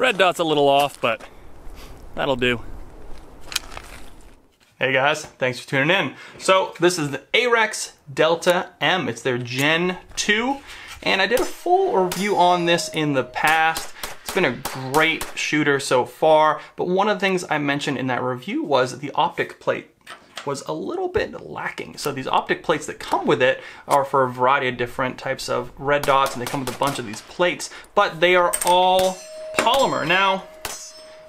red dot's a little off, but that'll do. Hey guys, thanks for tuning in. So this is the AREX Delta M. It's their Gen 2, and I did a full review on this in the past. It's been a great shooter so far, but one of the things I mentioned in that review was the optic plate was a little bit lacking. So these optic plates that come with it are for a variety of different types of red dots, and they come with a bunch of these plates, but they are all polymer. Now,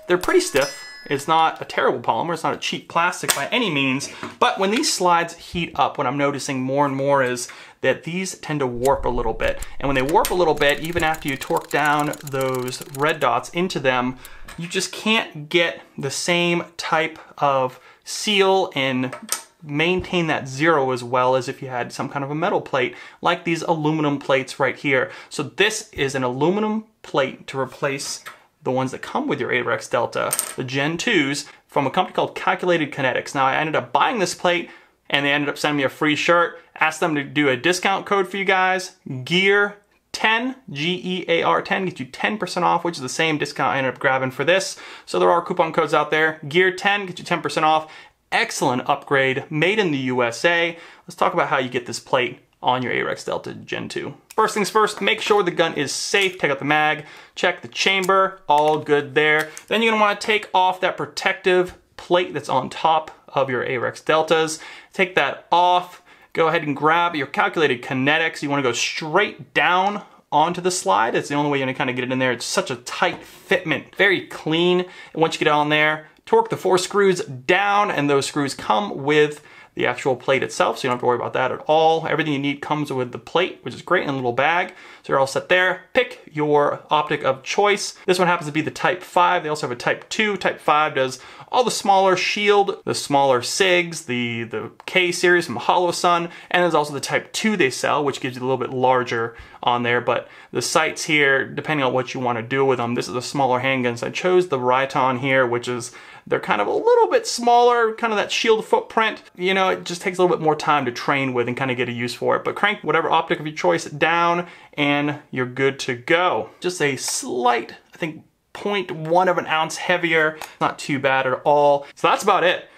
they're pretty stiff. It's not a terrible polymer, it's not a cheap plastic by any means, but when these slides heat up, what I'm noticing more and more is that these tend to warp a little bit. And when they warp a little bit, even after you torque down those red dots into them, you just can't get the same type of seal and maintain that zero as well as if you had some kind of a metal plate, like these aluminum plates right here. So this is an aluminum plate to replace the ones that come with your AREX Delta, the Gen 2s, from a company called Calculated Kinetics. Now I ended up buying this plate and they ended up sending me a free shirt. Asked them to do a discount code for you guys, GEAR10, G-E-A-R 10, gets you 10% off, which is the same discount I ended up grabbing for this. So there are coupon codes out there. GEAR10 gets you 10% off. Excellent upgrade, made in the USA. Let's talk about how you get this plate on your AREX Delta Gen 2. First things first, make sure the gun is safe. Take out the mag, check the chamber, all good there. Then you're gonna wanna take off that protective plate that's on top of your AREX Deltas. Take that off, go ahead and grab your Calculated Kinetics. You wanna go straight down onto the slide. It's the only way you're gonna kinda get it in there. It's such a tight fitment, very clean. And once you get it on there, torque the 4 screws down, and those screws come with the actual plate itself, so you don't have to worry about that at all. Everything you need comes with the plate, which is great, in a little bag. So you're all set there. Pick your optic of choice. This one happens to be the Type 5. They also have a Type 2. Type 5 does all the smaller shield, the smaller SIGs, the K series from HoloSun, and there's also the Type 2 they sell, which gives you a little bit larger on there. But the sights here, depending on what you want to do with them, this is a smaller handgun. So I chose the Ryton here, which is, they're kind of a little bit smaller, kind of that shield footprint. You know, it just takes a little bit more time to train with and kind of get a use for it. But crank whatever optic of your choice down and you're good to go. Just a slight, I think, 0.1 of an ounce heavier. Not too bad at all. So that's about it.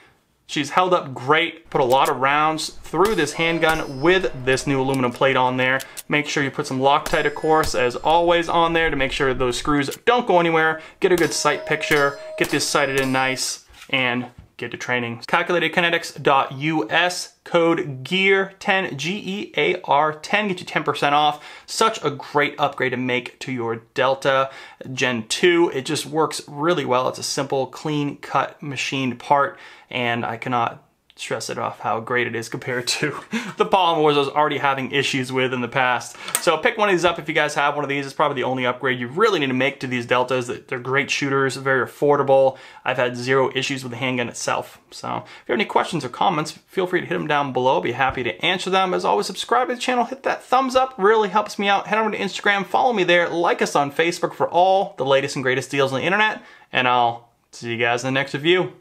She's held up great, put a lot of rounds through this handgun with this new aluminum plate on there. Make sure you put some Loctite, of course, as always on there to make sure those screws don't go anywhere. Get a good sight picture, get this sighted in nice, and get to training. CalculatedKinetics.us, code GEAR10, G-E-A-R 10, get you 10% off. Such a great upgrade to make to your Delta Gen 2. It just works really well. It's a simple, clean cut, machined part, and I cannot stress it off how great it is compared to the polymers I was already having issues with in the past. So pick one of these up if you guys have one of these. It's probably the only upgrade you really need to make to these Deltas. They're great shooters, very affordable. I've had zero issues with the handgun itself. So if you have any questions or comments, feel free to hit them down below. I'll be happy to answer them. As always, subscribe to the channel, hit that thumbs up, really helps me out. Head over to Instagram, follow me there, like us on Facebook for all the latest and greatest deals on the internet, and I'll see you guys in the next review.